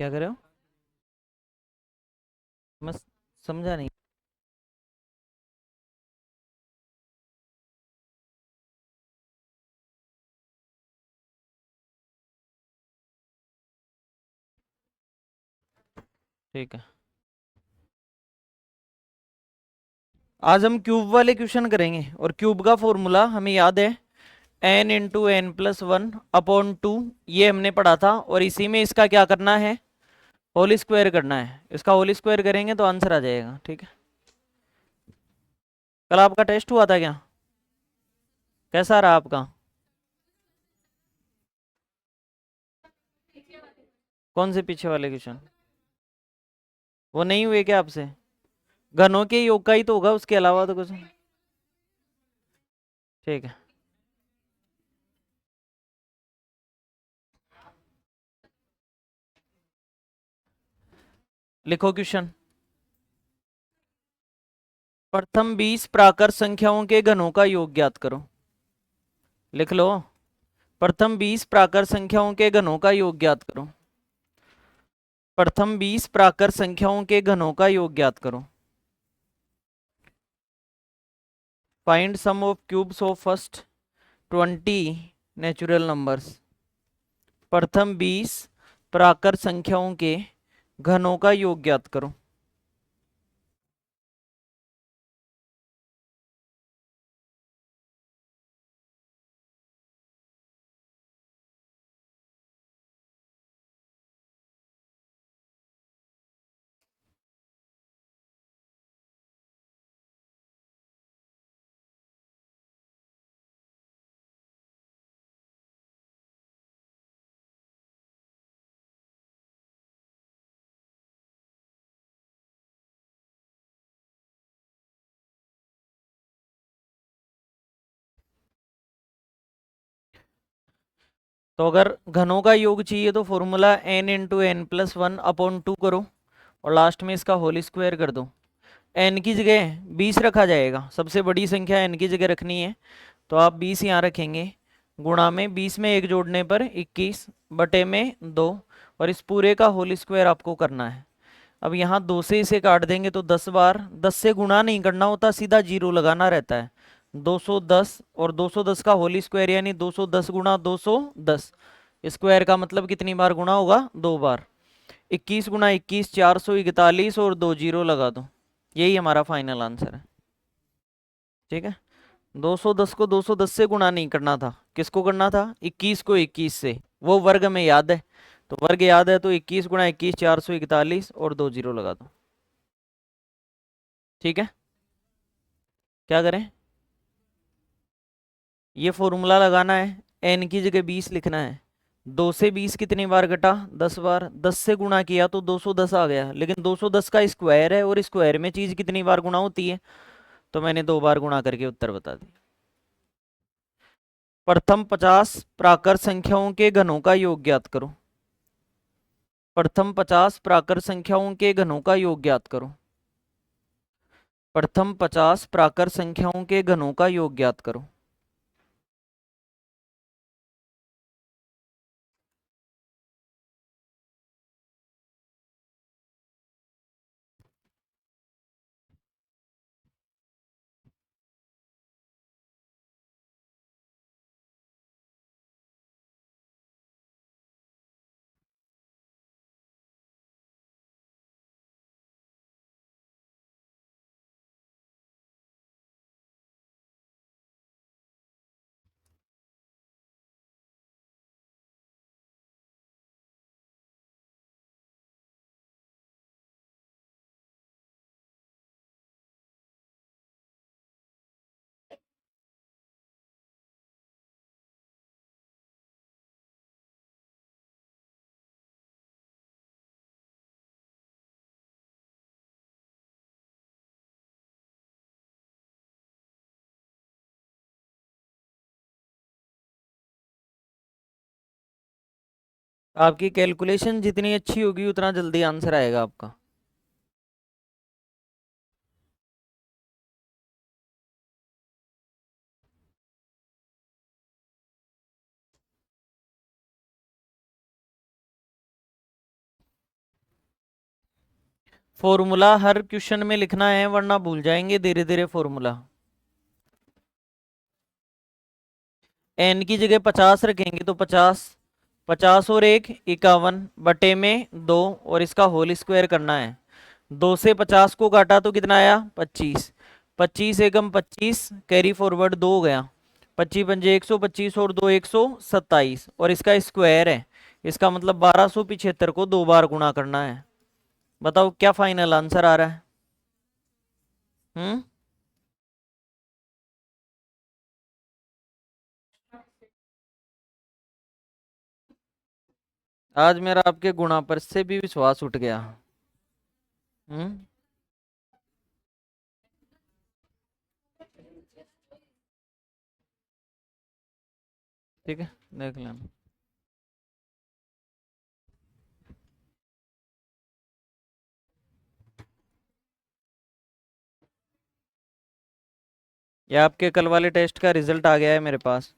क्या कर रहे हो? मैं समझा नहीं। ठीक है, आज हम क्यूब वाले क्वेश्चन करेंगे और क्यूब का फॉर्मूला हमें याद है, n into n plus one upon two. ये हमने पढ़ा था और इसी में इसका क्या करना है, होल स्क्वायर करना है। इसका होल स्क्वायर करेंगे तो आंसर आ जाएगा। ठीक है, कल आपका टेस्ट हुआ था क्या? कैसा रहा आपका? कौन से पीछे वाले क्वेश्चन? वो नहीं हुए क्या आपसे? घनों के योग का ही तो होगा, उसके अलावा तो कुछ। ठीक है, लिखो क्वेश्चन। प्रथम 20 प्राकृत संख्याओं के घनों का योग ज्ञात करो। लिख लो। प्रथम 20 प्राकृत संख्याओं के घनों का योग ज्ञात करो। प्रथम 20 प्राकृत संख्याओं के घनों का योग ज्ञात करो। Find sum of cubes of first 20 natural numbers. प्रथम 20 प्राकृत संख्याओं के घनों का योग ज्ञात करो। तो अगर घनों का योग चाहिए तो formula n into n plus one upon two करो और लास्ट में इसका होल स्क्वायर कर दो। n की जगह 20 रखा जाएगा, सबसे बड़ी संख्या n की जगह रखनी है, तो आप 20 यहाँ रखेंगे। गुणा में 20 में एक जोड़ने पर 21 बटे में 2, और इस पूरे का होल स्क्वायर आपको करना है। अब यहाँ 2 से इसे काट देंगे तो 10 बार, 10 से गुणा नहीं करना होता, सीधा जीरो लगाना रहता है। 210 और 210 का होल स्क्वायर यानी 210 गुणा 210। स्क्वायर का मतलब कितनी बार गुणा होगा? 2 बार। 21 गुणा 21 441 और 2 जीरो लगा दो। यही हमारा फाइनल आंसर है। ठीक है, 210 को 210 से गुणा नहीं करना था, किसको करना था? 21 को 21 से। वो वर्ग में याद है, तो वर्ग याद है तो 21 गुणा 21 441 और 2 जीरो लगा दो। ठीक है, क्या करें? ये फॉर्मूला लगाना है, n की जगह 20 लिखना है। 2 से 20 कितनी बार घटा? 10 बार। 10 से गुणा किया तो 210 आ गया, लेकिन 210 का स्क्वायर है और स्क्वायर में चीज कितनी बार गुणा होती है, तो मैंने 2 बार गुणा करके उत्तर बता दिया। प्रथम 50 प्राकृत संख्याओं के घनों का योग ज्ञात करो। प्रथम 50 प्राकृत संख्याओं के घनों का योग ज्ञात करो। प्रथम 50 प्राकृत संख्याओं के घनों का योग ज्ञात करो। आपकी कैलकुलेशन जितनी अच्छी होगी उतना जल्दी आंसर आएगा आपका। फॉर्मूला हर क्वेश्चन में लिखना है वरना भूल जाएंगे धीरे धीरे फॉर्मूला। एन की जगह 50 रखेंगे तो 50, 50 और 1 51 बटे में 2 और इसका होल स्क्वायर करना है। 2 से 50 को काटा तो कितना आया 25, 25 एकम 25 कैरी फॉरवर्ड 2 हो गया, 25 पंजे 125 और 2 127 और इसका स्क्वायर है। इसका मतलब 1275 को 2 बार गुणा करना है। बताओ क्या फाइनल आंसर आ रहा है। हम्म। आज मेरा आपके गुणा पर से भी विश्वास उठ गया। हम्म। ठीक है, देख लेना। ये आपके कल वाले टेस्ट का रिजल्ट आ गया है मेरे पास।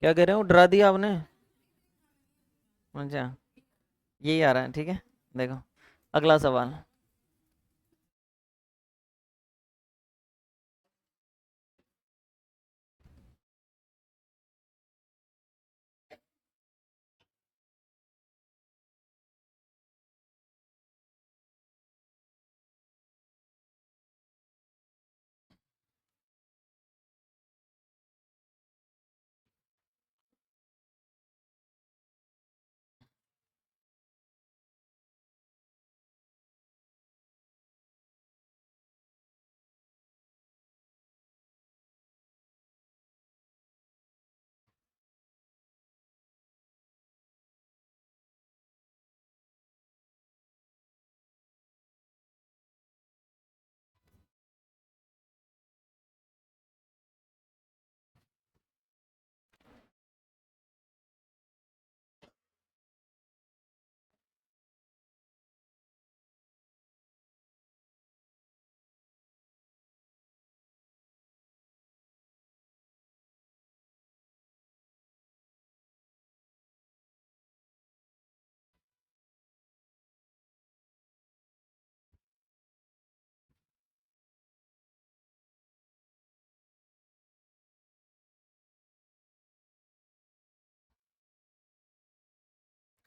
क्या कह रहे हो, डरा दिया आपने? अच्छा, यही आ रहा है, ठीक है। देखो, अगला सवाल।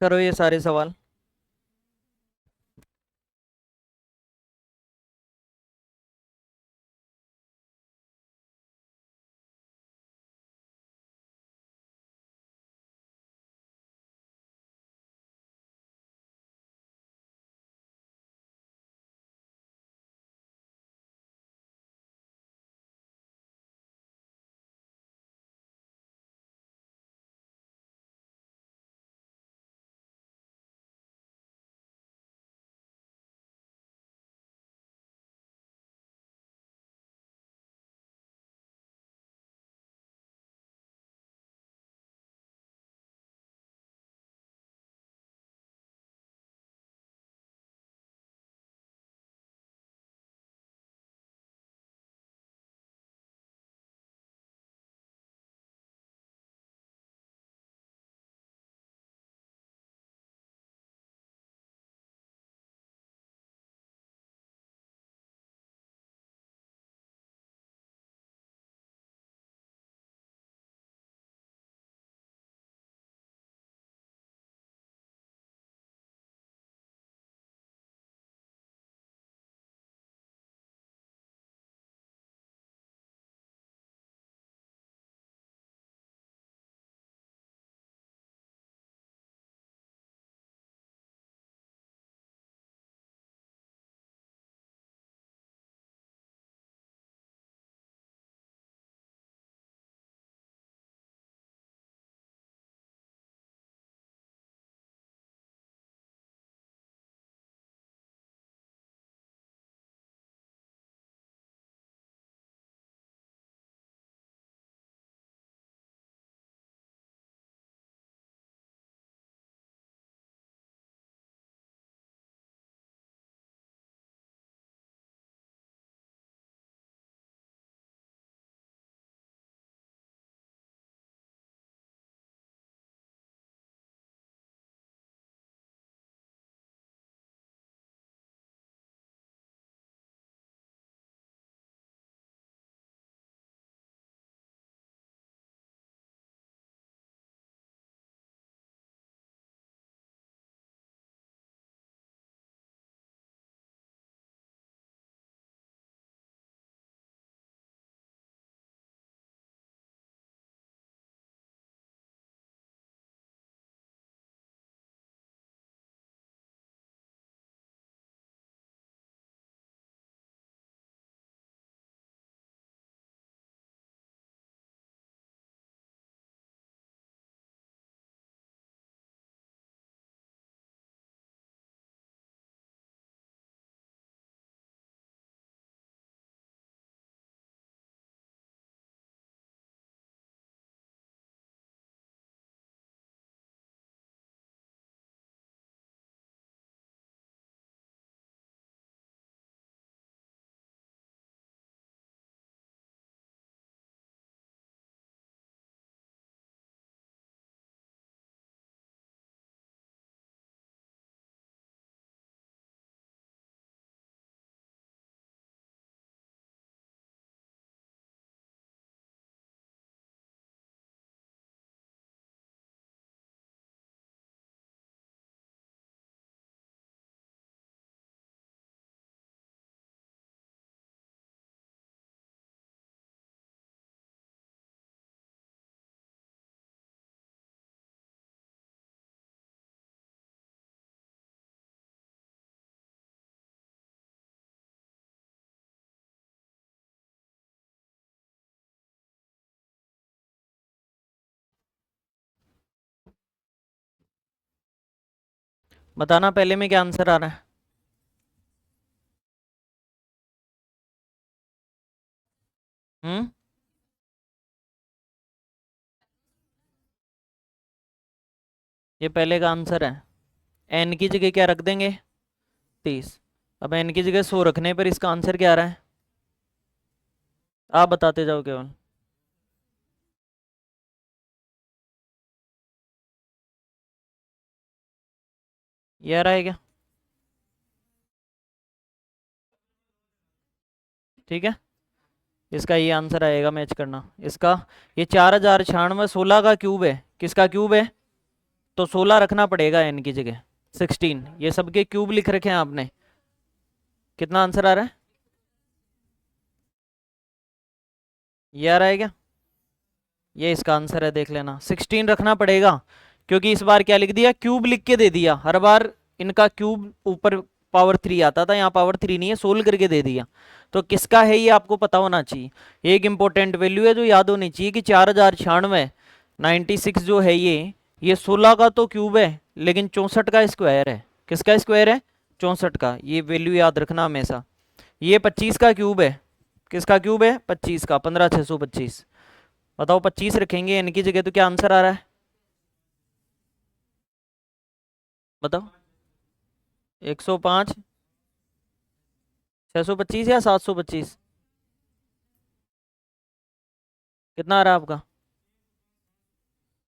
करो ये सारे सवाल। बताना पहले में क्या आंसर आ रहा है। हम्म। ये पहले का आंसर है। एन की जगह क्या रख देंगे, 30। अब एन की जगह 100 रखने पर इसका आंसर क्या आ रहा है, आप बताते जाओ केवल। ये आ रहा है क्या, ठीक है। इसका ये आंसर आएगा, मैच करना इसका। ये 4096 16 का क्यूब है, किसका क्यूब है, तो 16 रखना पड़ेगा एन की जगह, 16। ये सबके क्यूब लिख रखे हैं आपने। कितना आंसर आ रहा है, ये आ रहा है क्या, ये इसका आंसर है, देख लेना 16 रखना पड़ेगा। क्योंकि इस बार क्या लिख दिया, क्यूब लिख के दे दिया, हर बार इनका क्यूब ऊपर पावर 3 आता था, यहाँ पावर 3 नहीं है, सोल्व करके दे दिया। तो किसका है ये आपको पता होना चाहिए। एक इंपॉर्टेंट वैल्यू है जो याद होनी चाहिए कि 4096 96 जो है ये 16 का तो क्यूब है, लेकिन 64 का स्क्वायर है। किसका स्क्वायर है, 64 का। ये वैल्यू याद रखना हमेशा। ये 25 का क्यूब है, किसका क्यूब है, 25 का, 15625। बताओ 25 रखेंगे एन की जगह तो क्या आंसर आ रहा है, बताओ। 105 625 या 725, कितना आ रहा है आपका।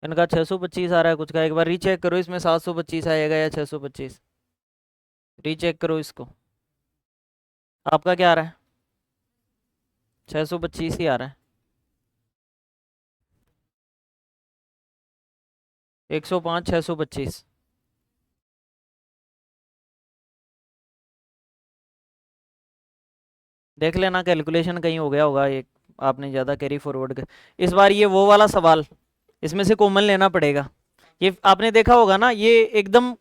इनका 625 आ रहा है कुछ का, एक बार रीचेक करो इसमें 725 आएगा या 625। रीचेक करो इसको, आपका क्या आ रहा है, 625 ही आ रहा है। 105 625। देख लेना कैलकुलेशन कहीं हो गया होगा, एक आपने ज़्यादा कैरी फॉरवर्ड कर। इस बार ये वो वाला सवाल, इसमें से कॉमन लेना पड़ेगा। ये आपने देखा होगा ना, ये एकदम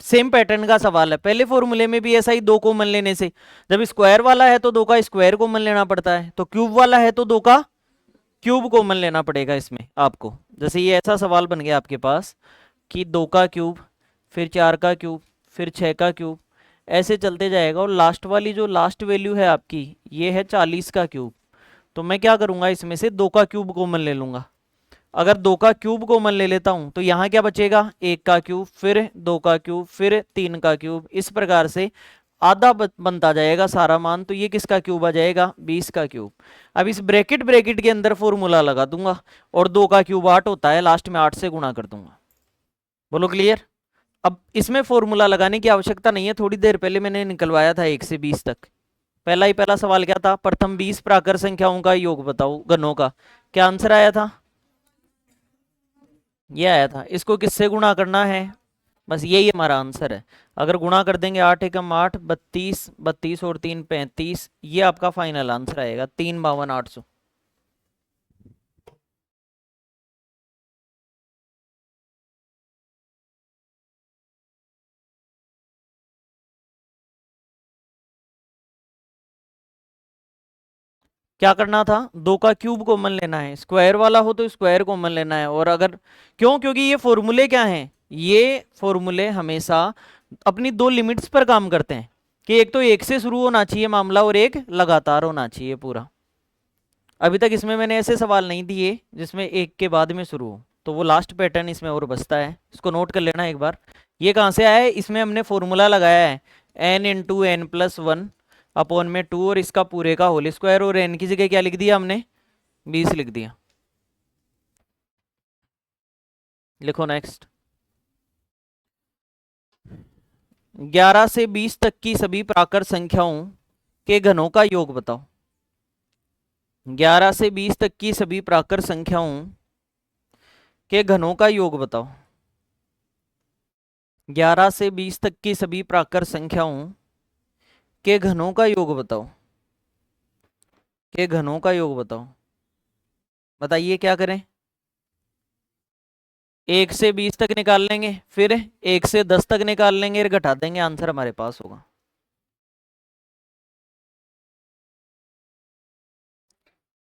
सेम पैटर्न का सवाल है। पहले फॉर्मूले में भी ऐसा ही, दो कॉमन लेने से, जब स्क्वायर वाला है तो दो का स्क्वायर कॉमन लेना पड़ता है, तो क्यूब वाला है तो दो का क्यूब कॉमन लेना पड़ेगा इसमें आपको। जैसे ये ऐसा सवाल बन गया आपके पास कि दो का क्यूब, फिर चार का क्यूब, फिर छः का क्यूब, ऐसे चलते जाएगा। और लास्ट वाली जो लास्ट वैल्यू है आपकी, ये है 40 का क्यूब। तो मैं क्या करूँगा, इसमें से दो का क्यूब कॉमन ले लूँगा। अगर दो का क्यूब कॉमन ले लेता हूं तो यहाँ क्या बचेगा, एक का क्यूब, फिर दो का क्यूब, फिर तीन का क्यूब, इस प्रकार से आधा बनता जाएगा सारा मान। तो ये किसका क्यूब आ जाएगा, 20 का क्यूब। अब इस ब्रैकेट ब्रैकेट के अंदर फॉर्मूला लगा दूंगा, और दो का क्यूब 8 होता है, लास्ट में 8 से गुणा कर दूंगा। बोलो क्लियर। अब इसमें फॉर्मूला लगाने की आवश्यकता नहीं है, थोड़ी देर पहले मैंने निकलवाया था 1 से 20 तक। पहला ही पहला सवाल क्या था, प्रथम 20 प्राकर संख्याओं का योग बताओ घनों का, क्या आंसर आया था, ये आया था। इसको किससे गुणा करना है, बस यही हमारा आंसर है। अगर गुणा कर देंगे 8 एकम 8, 32, 32 और 3 35, ये आपका फाइनल आंसर आएगा, 352,800। क्या करना था, दो का क्यूब कॉमन लेना है, स्क्वायर वाला हो तो स्क्वायर कॉमन लेना है। और अगर क्यों, क्योंकि ये फॉर्मूले क्या हैं, ये फॉर्मूले हमेशा अपनी दो लिमिट्स पर काम करते हैं, कि एक तो एक से शुरू होना चाहिए मामला, और एक लगातार होना चाहिए पूरा। अभी तक इसमें मैंने ऐसे सवाल नहीं दिए जिसमें एक के बाद में शुरू हो, तो वो लास्ट पैटर्न इसमें और बचता है, इसको नोट कर लेना एक बार। ये कहाँ से आया है, इसमें हमने फॉर्मूला लगाया है, n × n+1 अपॉन में 2, और इसका पूरे का होल स्क्वायर, और n की जगह क्या लिख दिया हमने, 20 लिख दिया। लिखो नेक्स्ट। 11 से 20 तक की सभी प्राकृत संख्याओं के घनों का योग बताओ। 11 से 20 तक की सभी प्राकृत संख्याओं के घनों का योग बताओ। 11 से 20 तक की सभी प्राकृत संख्याओं के घनों का योग बताओ, के घनों का योग बताओ। बताइए क्या करें, 1 से 20 तक निकाल लेंगे, फिर 1 से 10 तक निकाल लेंगे, और घटा देंगे, आंसर हमारे पास होगा।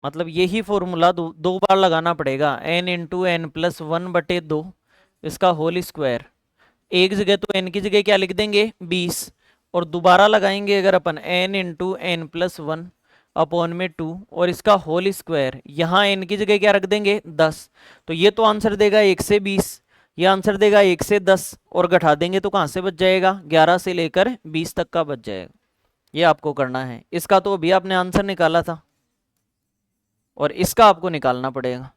मतलब यही फॉर्मूला दो बार लगाना पड़ेगा, n × n+1/2 इसका होल स्क्वायर, एक जगह तो n की जगह क्या लिख देंगे 20, और दोबारा लगाएंगे अगर अपन n into n plus one upon में 2, और इसका होल स्क्वायर, यहाँ n की जगह क्या रख देंगे 10। तो ये तो आंसर देगा 1 से 20, ये आंसर देगा 1 से 10, और घटा देंगे तो कहाँ से बच जाएगा 11 से लेकर 20 तक का बच जाएगा। ये आपको करना है, इसका तो अभी आपने आंसर निकाला था और इसका आपको निकालना पड़ेगा।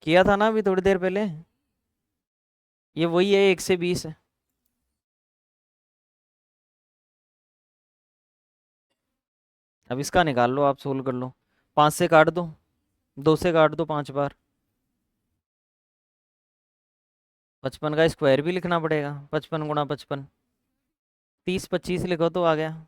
किया था ना अभी थोड़ी देर पहले, ये वही है 1 से 20 है। अब इसका निकाल लो, आप सोल्व कर लो। 5 से काट दो, 2 से काट दो 5 बार। 55 का स्क्वायर भी लिखना पड़ेगा, 55 गुणा 55, 30 25 लिखो तो आ गया।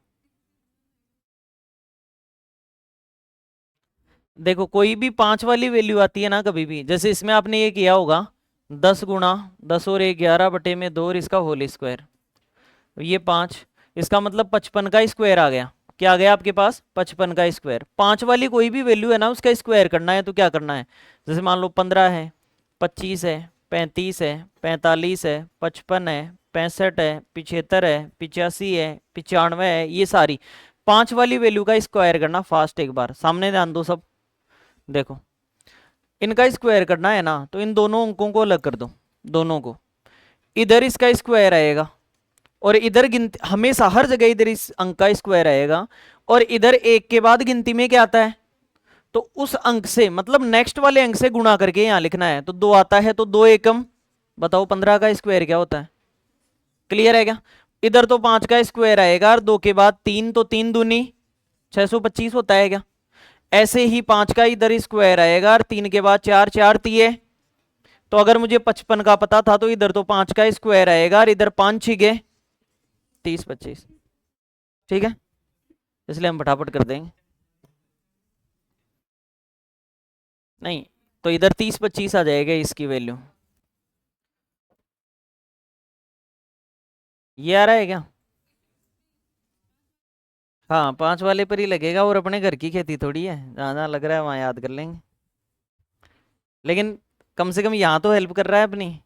देखो कोई भी 5 वाली वैल्यू आती है ना कभी भी, जैसे इसमें आपने ये किया होगा 10 गुणा 10 और 1 11 बटे में 2 और इसका होल स्क्वायर, ये 5, इसका मतलब 55 का स्क्वायर आ गया। क्या आ गया आपके पास 55 का स्क्वायर। 5 वाली कोई भी वैल्यू है ना उसका स्क्वायर करना है, तो क्या करना है, जैसे मान लो 15 है, 25 है, 35 है, 45 है, 55 है, 65 है, 75 है, 85 है, 95 है, ये सारी 5 वाली वैल्यू का स्क्वायर करना फास्ट। एक बार सामने ध्यान दो सब, देखो इनका स्क्वायर करना है ना, तो इन दोनों अंकों को अलग कर दो, दोनों को। इधर इसका स्क्वायर आएगा, और इधर गिनती हमेशा हर जगह इधर इस अंक का स्क्वायर आएगा, और इधर एक के बाद गिनती में क्या आता है, तो उस अंक से मतलब नेक्स्ट वाले अंक से गुणा करके यहां लिखना है। तो 2 आता है तो 2 एकम, बताओ 15 का स्क्वायर क्या होता है। क्लियर है क्या। इधर तो 5 का स्क्वायर आएगा, और 2 के बाद 3, तो 3 दूनी 625 होता है क्या। ऐसे ही 5 का इधर स्क्वायर आएगा, और 3 के बाद 4, 4 तिये, तो अगर मुझे 55 का पता था तो इधर तो 5 का स्क्वायर आएगा, और इधर 5 छिगे 30 25। ठीक है, इसलिए हम फटाफट कर देंगे। नहीं, तो इधर 30 25 आ जाएगा इसकी वैल्यू। ये आ रहा है क्या। हाँ 5 वाले पर ही लगेगा, और अपने घर की खेती थोड़ी है, जहाँ जहाँ लग रहा है वहाँ याद कर लेंगे। लेकिन कम से कम यहाँ तो हेल्प कर रहा है अपनी।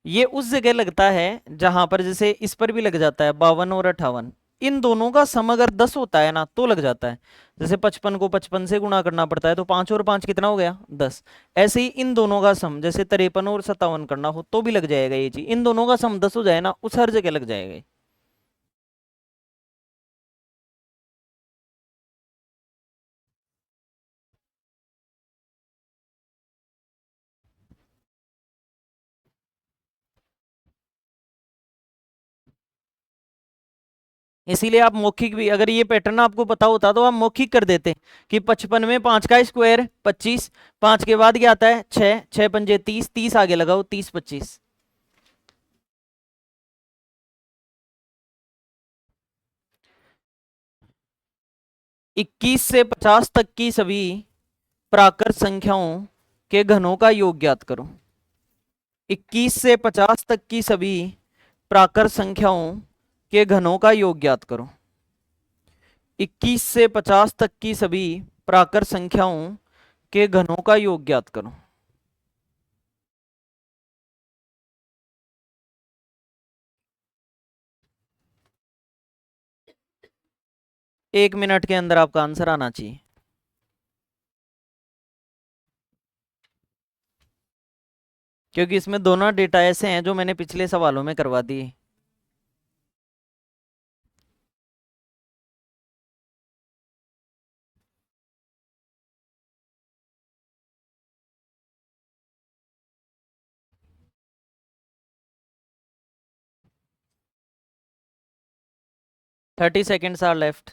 ये उस जगह लगता है जहां पर जैसे इस पर भी लग जाता है 52 और 58, इन दोनों का सम अगर 10 होता है ना तो लग जाता है। जैसे 55 को 55 से गुणा करना पड़ता है, तो 5 और 5 कितना हो गया 10। ऐसे ही इन दोनों का सम जैसे 53 और 57 करना हो तो भी लग जाएगा ये चीज, इन दोनों का सम 10 हो जाए ना उस हर जगह लग जाएगा ये। इसीलिए आप मौखिक भी, अगर ये पैटर्न आपको पता होता तो आप मौखिक कर देते कि 55 में 5 का स्क्वायर 25, 5 के बाद क्या आता है 6, 6 पंजे 30, 30 आगे लगाओ 30 25। 21 से 50 तक की सभी प्राकृत संख्याओं के घनों का योग ज्ञात करो। 21 से 50 तक की सभी प्राकृत संख्याओं के घनों का योग ज्ञात करो। 21 से 50 तक की सभी प्राकृत संख्याओं के घनों का योग ज्ञात करो। 1 मिनट के अंदर आपका आंसर आना चाहिए। क्योंकि इसमें दोनों डेटा ऐसे हैं जो मैंने पिछले सवालों में करवा दिए। Thirty seconds are left.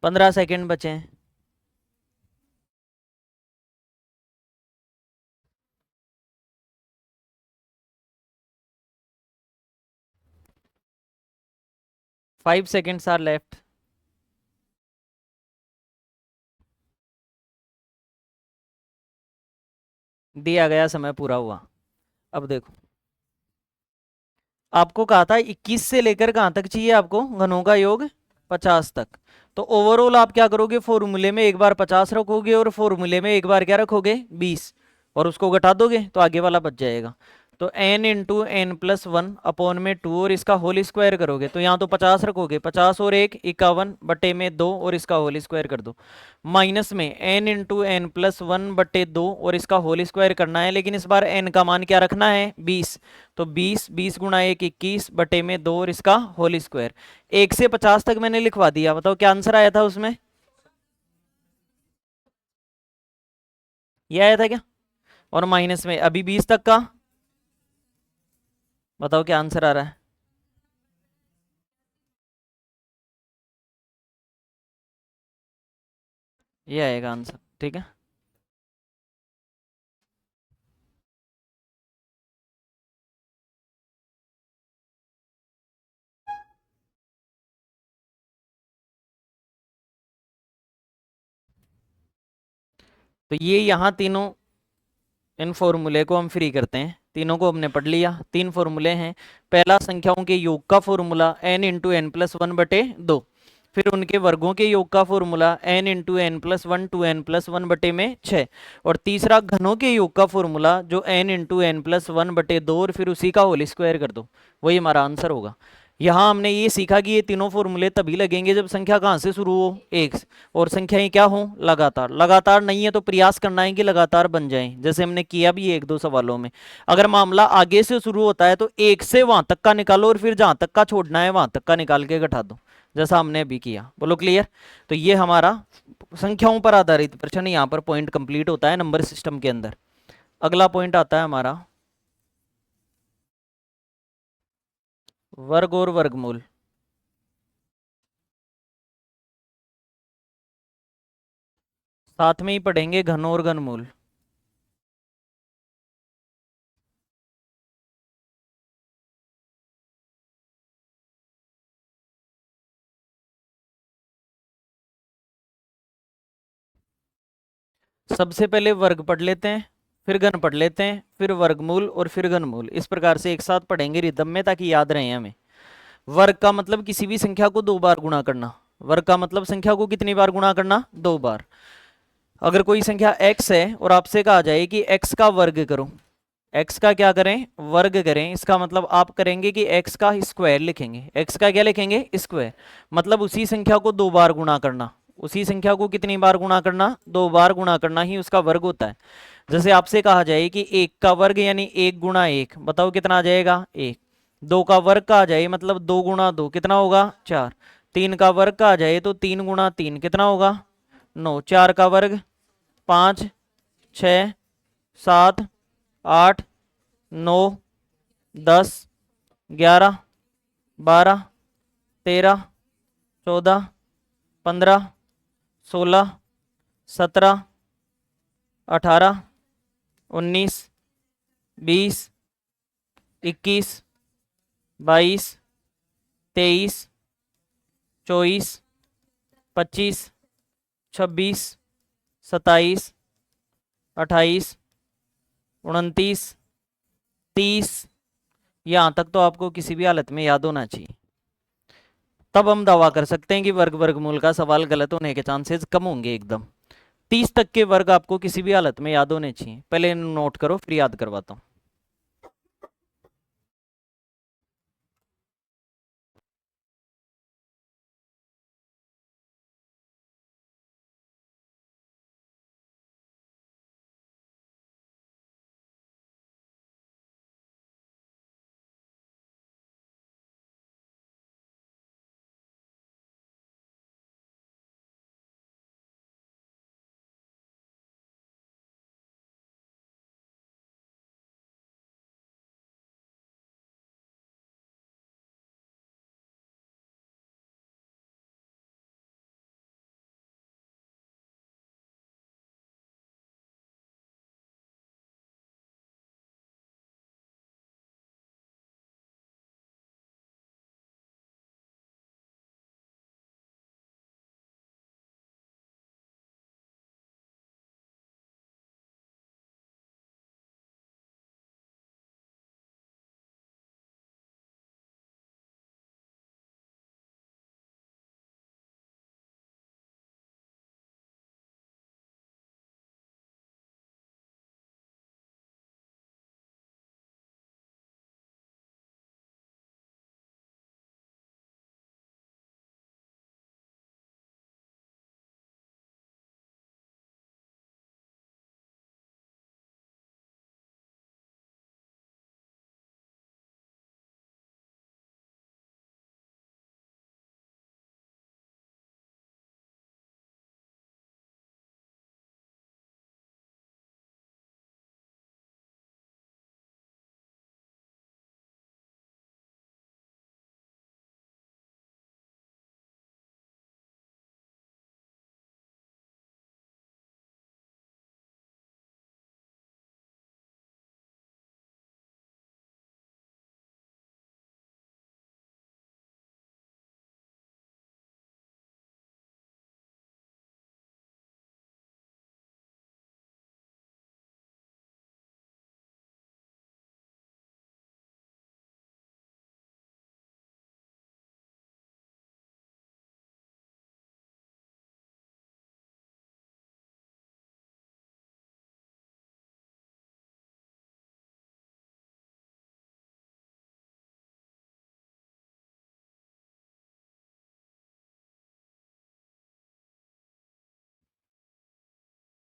15 second बचे हैं। Five seconds are left. दिया गया समय पूरा हुआ। अब देखो, आपको कहा था 21 से लेकर कहाँ तक चाहिए आपको घनों का योग, 50 तक। तो ओवरऑल आप क्या करोगे, फॉर्मूले में एक बार 50 रखोगे और फॉर्मूले में एक बार क्या रखोगे, 20, और उसको घटा दोगे तो आगे वाला बच जाएगा। तो n into n plus one upon में 2 और इसका होल स्क्वायर करोगे तो यहाँ तो 50 रखोगे, 50 और 1 51 बटे में 2 और इसका होल स्क्वायर कर दो। माइनस में n into n plus one बटे 2 और इसका होल स्क्वायर करना है, लेकिन इस बार n का मान क्या रखना है, 20। तो 20, 20 गुणा 1 21 बटे में 2 और इसका होल स्क्वायर। 1 से 50 तक मैंने लिखवा दिया, बताओ क्या आंसर आया था उसमें, ये आया था क्या। और माइनस में अभी 20 तक का, बताओ क्या आंसर आ रहा है। ये आएगा आंसर, ठीक है। तो ये यहाँ तीनों, इन फॉर्मूले को हम फ्री करते हैं, तीनों को हमने पढ़ लिया। तीन फॉर्मूले हैं, पहला संख्याओं के योग का formula n into n plus one बटे दो, फिर उनके वर्गों के योग का formula n into n plus one two n plus one बटे में 6, और तीसरा घनों के योग का फॉर्मूला जो n into n plus one बटे दो और फिर उसी का होल स्क्वायर कर दो, वही हमारा आंसर होगा। यहाँ हमने ये सीखा कि ये तीनों फॉर्मूले तभी लगेंगे जब संख्या कहाँ से शुरू हो, एक से, और संख्याएं क्या हो, लगातार। लगातार नहीं है तो प्रयास करना है कि लगातार बन जाएं, जैसे हमने किया भी एक दो सवालों में। अगर मामला आगे से शुरू होता है तो एक से वहां तक का निकालो और फिर जहां तक का छोड़ना है वहां तक का निकाल के घटा दो, जैसा हमने अभी किया। बोलो क्लियर। तो ये हमारा संख्याओं पर आधारित प्रश्न यहाँ पर पॉइंट कंप्लीट होता है नंबर सिस्टम के अंदर। अगला पॉइंट आता है हमारा वर्ग और वर्गमूल। साथ में ही पढ़ेंगे घन और घनमूल। सबसे पहले वर्ग पढ़ लेते हैं, फिर घन पढ़ लेते हैं, फिर वर्गमूल और फिर घनमूल, इस प्रकार से एक साथ पढ़ेंगे रिदम में ताकि याद रहे हमें। वर्ग का मतलब किसी भी संख्या को दो बार गुणा करना। वर्ग का मतलब संख्या को कितनी बार गुणा करना, दो बार। अगर कोई संख्या x है और आपसे कहा जाए कि x का वर्ग करो, x का क्या करें, वर्ग करें, इसका मतलब आप करेंगे कि x का स्क्वायर लिखेंगे। x का क्या लिखेंगे, स्क्वायर। मतलब उसी संख्या को दो बार गुणा करना। उसी संख्या को कितनी बार गुणा करना, दो बार गुणा करना ही उसका वर्ग होता है। जैसे आपसे कहा जाए कि एक का वर्ग यानी एक गुणा एक, बताओ कितना आ जाएगा, एक। दो का वर्ग का आ जाए मतलब दो गुणा दो, कितना होगा, चार। तीन का वर्ग का आ जाए तो तीन गुणा तीन, कितना होगा, नौ। चार का वर्ग, पाँच, छ, सात, आठ, नौ, 10, 11, 12, 13, 14, 15, 16, 17, 18, 19, 20, 21, 22, 23, 24, 25, 26, 27, 28, 29, 30। यहाँ तक तो आपको किसी भी हालत में याद होना चाहिए, तब हम दावा कर सकते हैं कि वर्ग वर्गमूल का सवाल गलत होने के चांसेस कम होंगे एकदम। 30 तक के वर्ग आपको किसी भी हालत में याद होने चाहिए, पहले नोट करो फिर याद करवाता हूँ।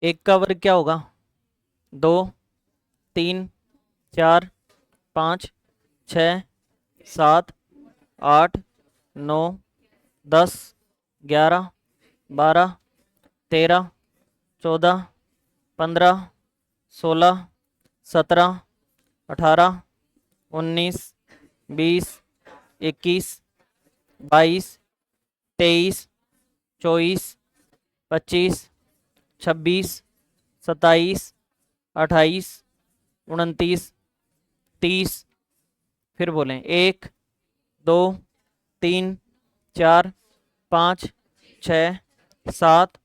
एक का वर्ग क्या होगा? 2, 3, 4, 5, 6, 7, 8, 9, 10, 11, 12, 13, 14, 15, 16, 17, 18, 19, 20, 21, 22, 23, 24, 25, 26, 27, 28, 29, 30, फिर बोलें 1, 2, 3, 4, 5, 6, 7,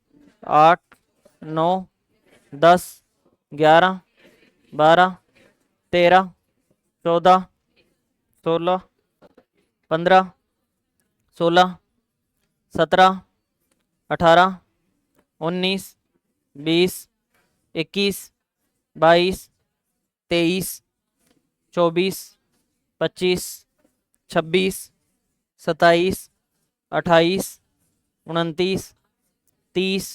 8, 9, 10, 11, 12, 13, 14, 16, 15, 16, 17, 18, 19, 20, 21, 22, 23, 24, 25, 26, 27, 28, 29, 30,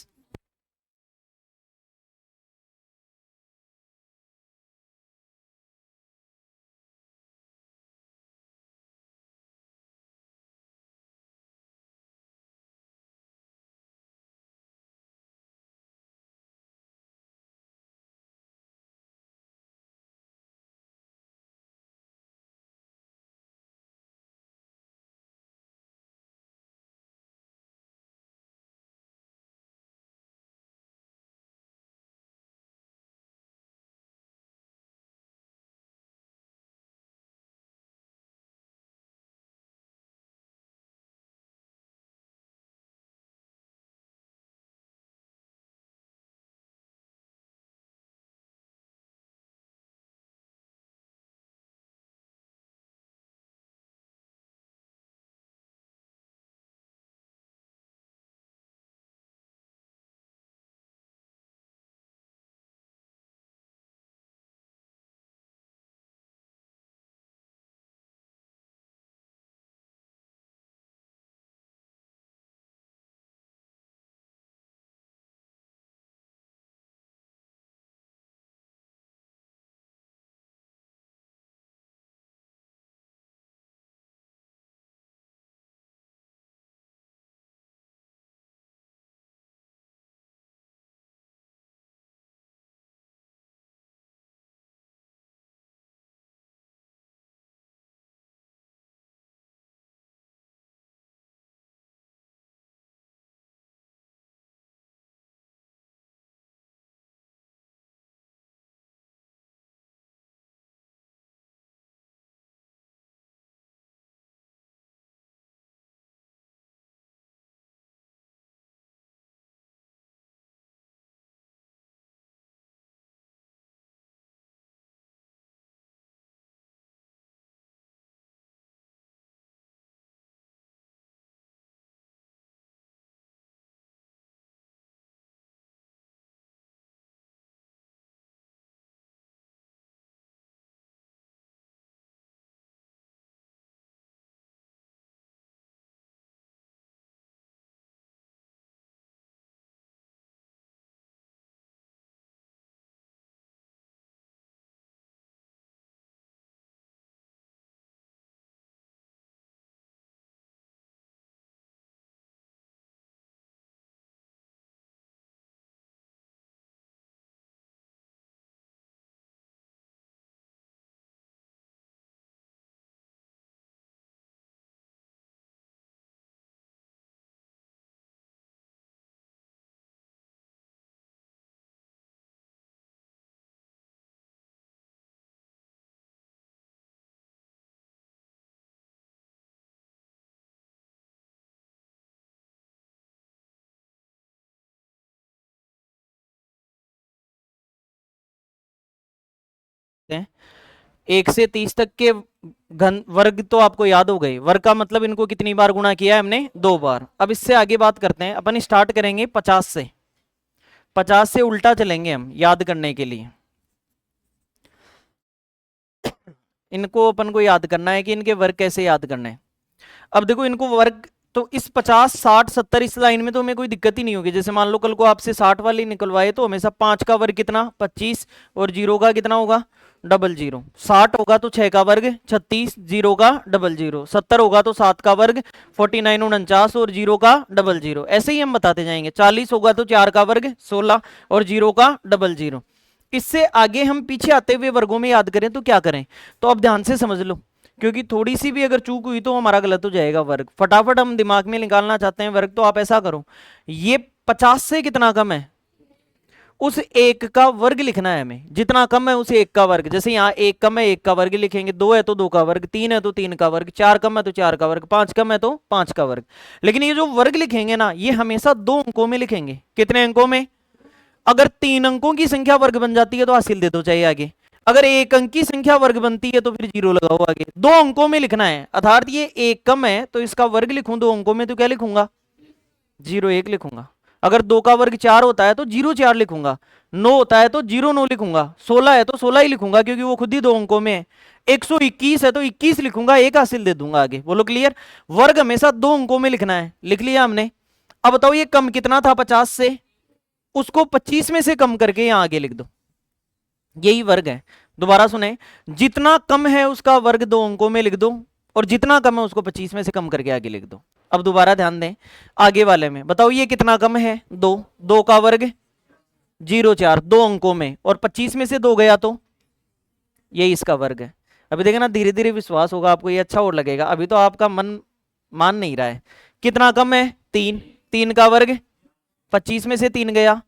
हैं। 1 से 30 तक के घन वर्ग तो आपको याद हो गए। वर्ग का मतलब इनको कितनी बार गुणा किया है हमने? 2 बार। अब इससे आगे बात करते हैं। अपन स्टार्ट करेंगे 50 से। 50 से उल्टा चलेंगे हम याद करने के लिए। इनको अपन को याद करना है कि इनके वर्ग कैसे याद करने हैं। अब देखो इनको वर्ग तो इस 50 60 70 इस लाइन में तो हमें कोई दिक्कत ही नहीं होगी। जैसे मान लो कल को आपसे 60 वाली निकलवाए तो हमेशा 5 का वर्ग कितना 25 और 0 का कितना होगा डबल 0। 60 होगा तो 6 का वर्ग 36, 0 का डबल 0। 70 होगा तो 7 का वर्ग 49 49 और 0 का डबल 0। ऐसे ही हम बताते जाएंगे। 40 होगा तो 4 का वर्ग 16 और 0 का डबल 0। इससे आगे हम पीछे आते हुए वर्गों में याद करें तो क्या करें, तो अब ध्यान से समझ लो, क्योंकि थोड़ी सी भी अगर चूक हुई तो हमारा गलत हो जाएगा वर्ग। फटाफट हम दिमाग में निकालना चाहते हैं वर्ग, तो आप ऐसा करो, ये 50 से कितना कम है उस एक का वर्ग लिखना है हमें। जितना कम है उस एक का वर्ग। जैसे यहाँ एक कम है, एक का वर्ग लिखेंगे, 2 है तो 2 का वर्ग, 3 है तो 3 का वर्ग, 4 कम है तो 4 का वर्ग, 5 कम है तो 5 का वर्ग। लेकिन ये जो वर्ग लिखेंगे ना, ये हमेशा 2 अंकों में लिखेंगे। कितने अंकों में? अगर 3 अंकों की संख्या वर्ग बन जाती है तो हासिल दे दो चाहिए आगे। अगर 1 अंक की संख्या वर्ग बनती है तो फिर 0 लगाओ आगे। 2 अंकों में लिखना है, अर्थात ये 1 कम है तो इसका वर्ग लिखूं 2 अंकों में तो क्या लिखूंगा 0 1 लिखूंगा। अगर 2 का वर्ग 4 होता है तो 0 4 लिखूंगा। 9 होता है तो 0 9 लिखूंगा। 16 है तो 16 ही लिखूंगा क्योंकि वो खुद ही 2 अंकों में है। 121 है तो 21 लिखूंगा, 1 हासिल दे दूंगा आगे। बोलो क्लियर? वर्ग हमेशा 2 अंकों में लिखना है। लिख लिया हमने। अब बताओ ये कम कितना था 50 से, उसको 25 में से कम करके यहां आगे लिख दो। यही वर्ग है। दोबारा सुने, जितना कम है उसका वर्ग 2 अंकों में लिख दो और जितना कम है उसको 25 में से कम करके आगे लिख दो। अब दोबारा ध्यान दें, आगे वाले में बताओ ये कितना कम है 2, 2 का वर्ग 0 4 2 अंकों में, और 25 में से 2 गया तो यही इसका वर्ग है। अभी देखना धीरे धीरे विश्वास होगा आपको, ये अच्छा और लगेगा। अभी तो आपका मन मान नहीं रहा है। कितना कम है 3, 3 का वर्ग 25 में से 3 गया।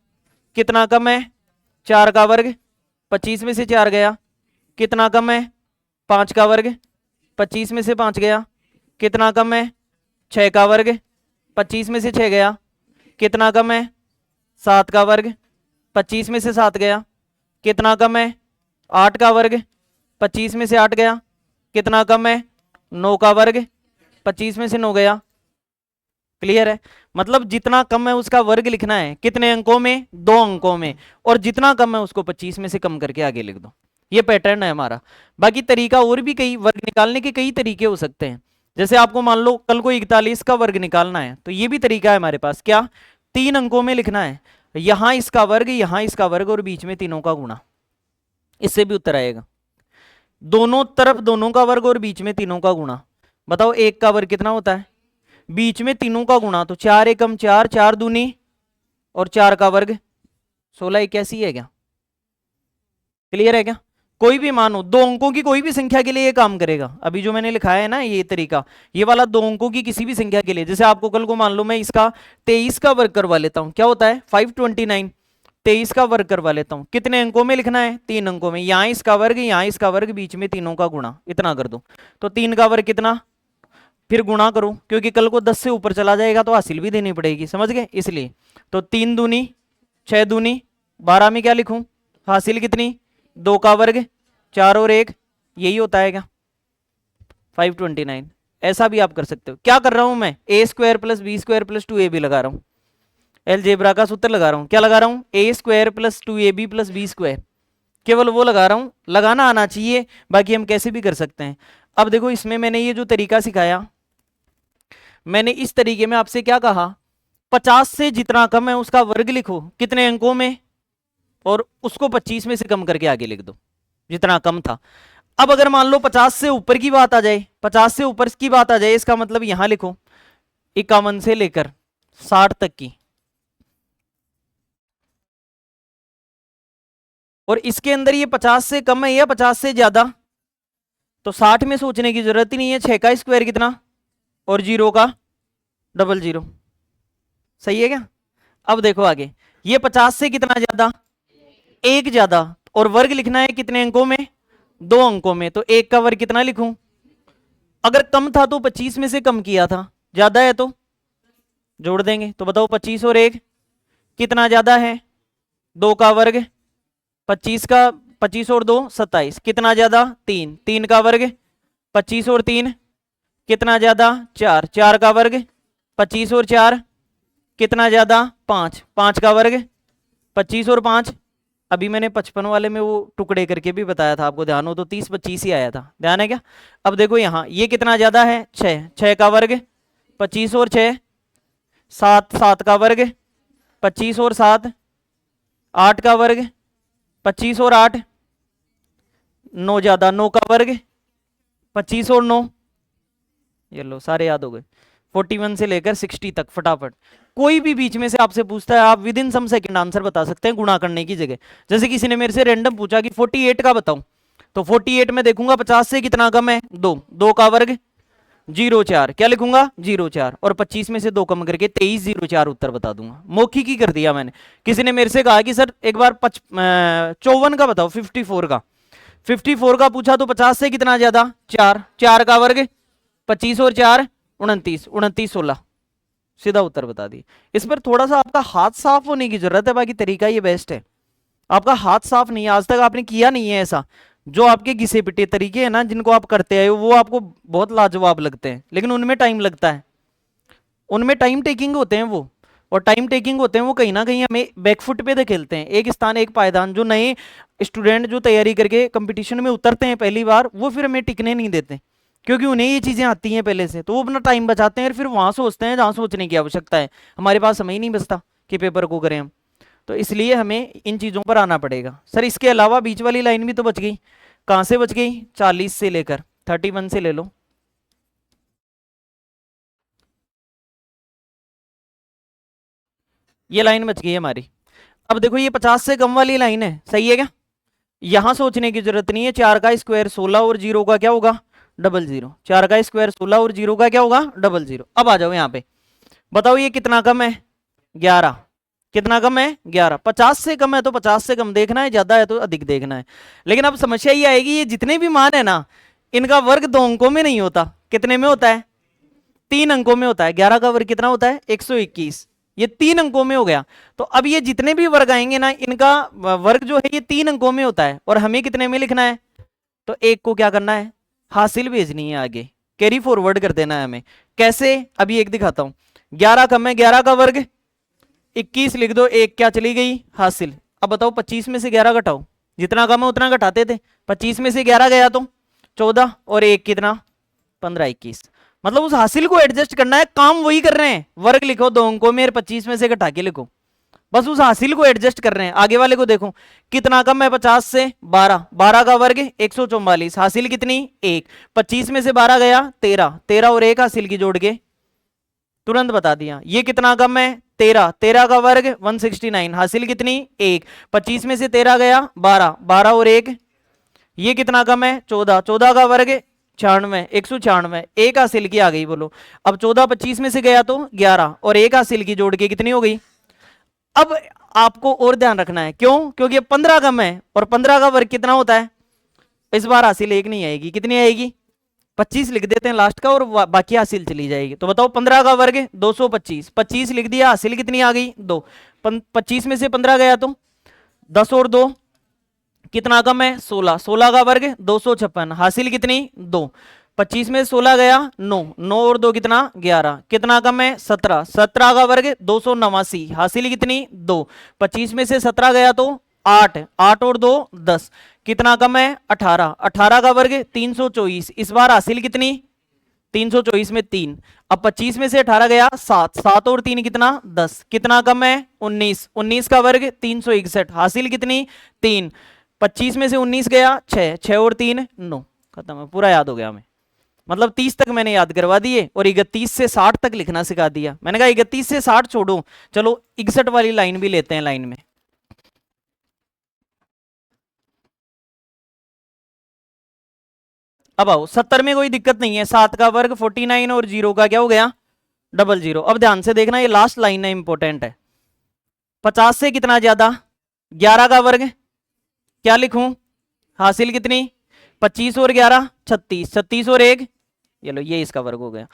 कितना कम है 4 का वर्ग 25 में से 4 गया। कितना कम है 5 का वर्ग 25 में से 5 गया। कितना कम है 6 का वर्ग 25 में से 6 गया। कितना कम है 7 का वर्ग 25 में से 7 गया। कितना कम है 8 का वर्ग 25 में से 8 गया। कितना कम है 9 का वर्ग 25 में से 9 गया। क्लियर है? मतलब जितना कम है उसका वर्ग लिखना है। कितने अंकों में? 2 अंकों में। और जितना कम है उसको 25 में से कम करके आगे लिख दो। ये पैटर्न है हमारा। बाकी तरीका और भी कई, वर्ग निकालने के कई तरीके हो सकते हैं। जैसे आपको मान लो कल को 41 का वर्ग निकालना है तो ये भी तरीका है हमारे पास। क्या? 3 अंकों में लिखना है। यहां इसका वर्ग, यहां इसका वर्ग और बीच में तीनों का गुणा। इससे भी उत्तर आएगा। दोनों तरफ दोनों का वर्ग और बीच में तीनों का गुणा। बताओ 1 का वर्ग कितना होता है? बीच में तीनों का गुणा, तो 4 एकम 4, 4 दूनी और 4 का वर्ग 16 81 है क्या? क्लियर है क्या? कोई भी मान हो, 2 अंकों की कोई भी संख्या के लिए ये काम करेगा। अभी जो मैंने लिखा है ना ये तरीका, ये वाला 2 अंकों की किसी भी संख्या के लिए। जैसे आपको कल को मान लो मैं इसका 23 का वर्ग करवा लेता हूं, क्या होता है 529। 23 का वर्ग करवा लेता हूं, कितने अंकों में लिखना है? 3 अंकों में। यहां इसका वर्ग, यहां इसका वर्ग, बीच में तीनों का गुणा, इतना कर दो। तो 3 का वर्ग कितना, फिर गुणा करो, क्योंकि कल को 10 से ऊपर चला जाएगा तो हासिल भी देनी पड़ेगी, समझ गए? इसलिए तो 3 दूनी 6 दूनी 12 में क्या लिखूं? हासिल कितनी? 2 का वर्ग 4 और 1, यही होता है क्या 529। ऐसा भी आप कर सकते हो। क्या कर रहा हूं मैं? A square plus B square plus 2ab लगा रहा हूं। अलजेब्रा का सूत्र लगा रहा हूं। क्या लगा रहा हूं? A square plus 2ab plus B square. केवल वो लगा रहा हूं, लगाना आना चाहिए, बाकी हम कैसे भी कर सकते हैं। अब देखो इसमें मैंने ये जो तरीका सिखाया, मैंने इस तरीके में आपसे क्या कहा, 50 से जितना कम है उसका वर्ग लिखो कितने अंकों में, और उसको 25 में से कम करके आगे लिख दो जितना कम था। अब अगर मान लो 50 से ऊपर की बात आ जाए, 50 से ऊपर की बात आ जाए, इसका मतलब यहां लिखो 51 से लेकर 60 तक की, और इसके अंदर ये 50 से कम है या 50 से ज्यादा, तो 60 में सोचने की जरूरत ही नहीं है। 6 का स्क्वायर कितना और 0 का डबल 0, सही है क्या? अब देखो आगे, ये 50 से कितना ज्यादा, 1 ज्यादा, और वर्ग लिखना है कितने अंकों में? 2 अंकों में। तो 1 का वर्ग कितना लिखूं? अगर कम था तो 25 में से कम किया था, ज्यादा है तो जोड़ देंगे। तो बताओ 25 और 1 कितना ज्यादा है? 2 का वर्ग 25 का 25 और 2 27, कितना ज्यादा? 3, 3 का वर्ग 25 और 3 कितना ज्यादा? 4, 4 का वर्ग 25 और 4 कितना ज्यादा? 5, 5 का वर्ग 25 और 5, अभी मैंने 55 वाले में वो टुकड़े करके भी बताया था, आपको ध्यान हो तो 30 25 ही आया था, ध्यान है क्या? अब देखो यहाँ ये कितना ज्यादा है? 6, 6 का वर्ग 25 और 6 7, 7 का वर्ग 25 और 7 8 का वर्ग 25 और 8 9 ज्यादा 9 का वर्ग 25 और 9, ये लो सारे याद हो गए। 41 से लेकर 60 तक फटाफट। कोई भी बीच में से आपसे पूछता है आप within some second answer बता सकते हैं गुणा करने की जगह। जैसे किसी ने मेरे से रैंडम पूछा कि 48 का बताऊं, तो 48 में देखूंगा 50 से कितना कम है 2, 2 का वर्ग 0,4, क्या लिखूंगा 0,4, और 25 में से 2 कम करके 23,04 उत्तर बता दूंगा। मौखिक ही कर दिया मैंने। किसी ने मेरे से कहा कि सर एक बार 54 का बताओ, 54 का, 54 का पूछा तो 50 से कितना ज्यादा 4, 4 का वर्ग 25 और 4 29, 29 16, सीधा उत्तर बता दिए। इस पर थोड़ा सा आपका हाथ साफ होने की जरूरत है, बाकी तरीका ये बेस्ट है। आपका हाथ साफ नहीं है, आज तक आपने किया नहीं है ऐसा। जो आपके घिसे पिटे तरीके हैं ना जिनको आप करते आए हो वो आपको बहुत लाजवाब लगते हैं, लेकिन उनमें टाइम लगता है, उनमें टाइम टेकिंग होते हैं वो, और टाइम टेकिंग होते हैं वो कहीं ना कहीं हमें बैकफुट पे धकेलते हैं। एक स्थान एक पायदान। जो नए स्टूडेंट जो तैयारी करके कंपटीशन में उतरते हैं पहली बार, वो फिर हमें टिकने नहीं देते, क्योंकि उन्हें ये चीजें आती हैं पहले से, तो वो अपना टाइम बचाते हैं और फिर वहां सोचते हैं जहां सोचने की आवश्यकता है। हमारे पास समय ही नहीं बचता कि पेपर को करें हम, तो इसलिए हमें इन चीजों पर आना पड़ेगा। सर इसके अलावा बीच वाली लाइन भी तो बच गई, कहां से बच गई 40 से लेकर 31 से ले लो। ये लाइन बच गई है हमारी। अब देखो ये 50 से कम वाली लाइन है, सही है क्या? यहां सोचने की जरूरत नहीं है। 4 का स्क्वायर 16 और 0 का क्या होगा 00। 4 का स्क्वायर 16 और 0 का क्या होगा 00। अब आ जाओ यहाँ पे, बताओ ये कितना कम है 11। कितना कम है 11। 50 से कम है तो 50 से कम देखना है, ज्यादा है तो अधिक देखना है। लेकिन अब समस्या ये आएगी, ये जितने भी मान है ना इनका वर्ग 2 अंकों में नहीं होता। कितने में होता है 3 अंकों में होता है। 11 का वर्ग कितना होता है 121, ये 3 अंकों में हो गया। तो अब ये जितने भी वर्ग आएंगे ना इनका वर्ग जो है ये 3 अंकों में होता है, और हमें कितने में लिखना है, तो एक को क्या करना है हासिल भेजनी है आगे, कैरी फॉरवर्ड कर देना है हमें। कैसे, अभी एक दिखाता हूं। 11 कम है, 11 का वर्ग 21 लिख दो, एक क्या चली गई हासिल। अब बताओ 25 में से 11 घटाओ, जितना कम है उतना घटाते थे। 25 में से 11 गया तो 14, और एक कितना 15 21। मतलब उस हासिल को एडजस्ट करना है, काम वही कर रहे हैं। वर्ग लिखो 2 अंकों में, 25 में से घटा के लिखो, बस उस हासिल को एडजस्ट कर रहे हैं। आगे वाले को देखो कितना कम है 50 से 12, 12 का वर्ग 144, हासिल कितनी 1। 25 में से 12 गया 13, 13 और 1 हासिल की जोड़ के तुरंत बता दिया। ये कितना कम है 13, 13 का वर्ग 169, हासिल कितनी 1। 25 में से 13 गया 12, 12 और 1, ये कितना कम है 14, 14 का वर्ग 96, 196, एक हासिल की आ गई बोलो। अब 14 25 में से गया तो 11, और एक हासिल की जोड़ के कितनी हो गई। अब आपको और ध्यान रखना है, क्यों, क्योंकि 15 कम है, और 15 का वर्ग कितना होता है। इस बार हासिल 1 नहीं आएगी, कितनी आएगी 25 लिख देते हैं लास्ट का, और बाकी हासिल चली जाएगी। तो बताओ 15 का वर्ग 225, 25 लिख दिया, हासिल कितनी आ गई 2। 25 में से 15 गया तो 10 और 2 कितना कम है 16, 16 का वर्ग 256, हासिल कितनी 2। 25 में 16 गया 9, 9 और 2 कितना 11, कितना कम है 17, 17 का वर्ग 289, हासिल कितनी 2। 25 में से 17 गया तो 8, 8 और 2 10, कितना कम है 18, 18 का वर्ग 324, इस बार हासिल कितनी 324 में 3। अब 25 में से 18 गया 7, 7 और 3 कितना 10, कितना कम है 19, 19 का वर्ग 361, हासिल कितनी 3। 25 में से 19 गया 6, 6 और 3 9, खत्म है, पूरा याद हो गया हमें। मतलब 30 तक मैंने याद करवा दिए, और 31 से 60 तक लिखना सिखा दिया। मैंने कहा 31 से 60 छोड़ो, चलो 61 वाली लाइन भी लेते हैं लाइन में। अब आओ 70 में कोई दिक्कत नहीं है, 7 का वर्ग 49 और 0 का क्या हो गया 00। अब ध्यान से देखना, ये लास्ट लाइन है इंपॉर्टेंट है। 50 से कितना ज्यादा 11 का वर्ग, क्या लिखूं हासिल कितनी 25 और 11 36, 36 और 1, ये लो ये इसका वर्ग हो गया।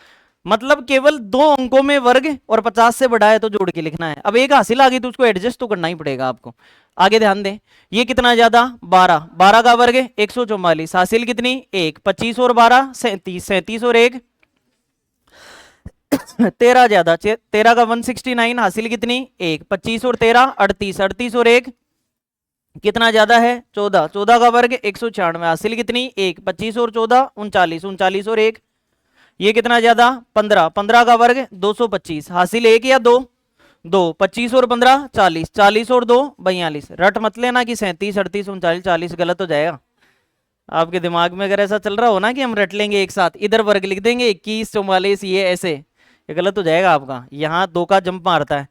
मतलब केवल 2 अंकों में वर्ग, और 50 से बड़ा है तो जोड़ के लिखना है। अब एक हासिल आ गई तो उसको एडजस्ट तो करना ही पड़ेगा आपको। आगे ध्यान दें, ये कितना ज्यादा 12, 12 का वर्ग 144, हासिल कितनी 1। 25 और 12 37, 37 और 1 13 ज्यादा 13 का 169, हासिल कितनी 1। 25 और 13 38, 38 और 1 कितना ज्यादा है 14, 14 का वर्ग 196, हासिल कितनी 1। 25 और 14 39, 39 और 1 ये कितना ज्यादा 15, 15 का वर्ग 225, हासिल 1 या 2, 2, 25 और 15 40, 40 और 2 42। रट मत लेना कि 37 38 39 40, गलत हो जाएगा आपके दिमाग में। अगर ऐसा चल रहा हो ना कि हम रट लेंगे एक साथ, इधर वर्ग लिख देंगे 21 44, ये ऐसे, ये गलत हो जाएगा आपका। यहाँ 2 का जंप मारता है।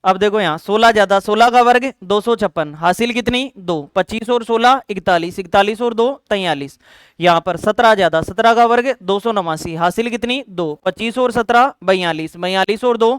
अब देखो यहाँ 16 ज्यादा, 16 का वर्ग 256, हासिल कितनी 2, 25 और 16 41, 41 और 2 43। यहाँ पर 17 ज्यादा, 17 का वर्ग 289, हासिल कितनी 2, 25 और 17 42, 42 और 2।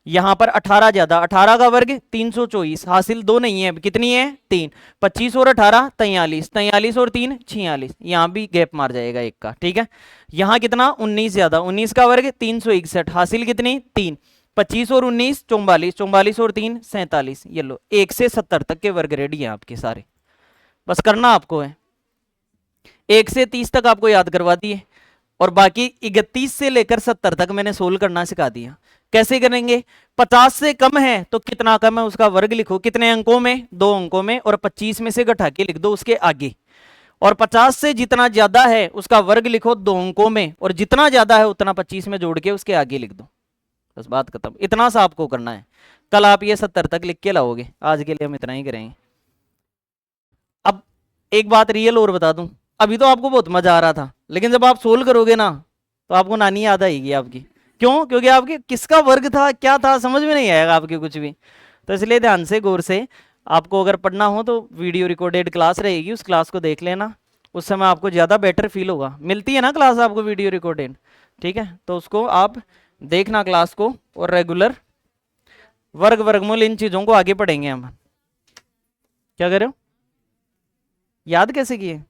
यहाँ पर 18 ज्यादा, 18 का वर्ग 324, हासिल 2 नहीं है, कितनी है 3, 25 और 18 43, 43 और 3 46। यहाँ भी गैप मार जाएगा एक का, ठीक है। यहाँ कितना 19 ज्यादा, 19 का वर्ग 361, हासिल कितनी 3, 25 और 19 44, 44 और 3 47। ये लो 1 से 70 तक के वर्ग रेडी हैं आपके सारे, बस करना आपको है। 1 से 30 तक आपको याद करवा दिए, और बाकी 31 से लेकर 70 तक मैंने सोल्व करना सिखा दिया। कैसे करेंगे, 50 से कम है तो कितना कम है उसका वर्ग लिखो, कितने अंकों में 2 अंकों में, और 25 में से घटा के लिख दो उसके आगे। और 50 से जितना ज्यादा है उसका वर्ग लिखो 2 अंकों में, और जितना ज्यादा है उतना 25 में जोड़ के उसके आगे लिख दो, बस बात खत्म। इतना सा आपको करना है, कल आप ये 70 तक लिख के लाओगे। आज के लिए हम इतना ही करेंगे। अब एक बात रियल और बता दूं, अभी तो आपको बहुत मजा आ रहा था, लेकिन जब आप सोल्व करोगे ना तो आपको नानी याद आएगी आपकी। क्यों? क्योंकि आपके किसका वर्ग था, क्या था, समझ में नहीं आएगा आपके कुछ भी। तो इसलिए ध्यान से गौर से, आपको अगर पढ़ना हो तो वीडियो रिकॉर्डेड क्लास रहेगी, उस क्लास को देख लेना, उस समय आपको ज़्यादा बेटर फील होगा। मिलती है ना क्लास आपको वीडियो रिकॉर्डेड, ठीक है, तो उसको आप देखना क्लास को, और रेगुलर वर्ग वर्गमूल इन चीज़ों को आगे पढ़ेंगे हम। क्या कर रहे हो, याद कैसे किए?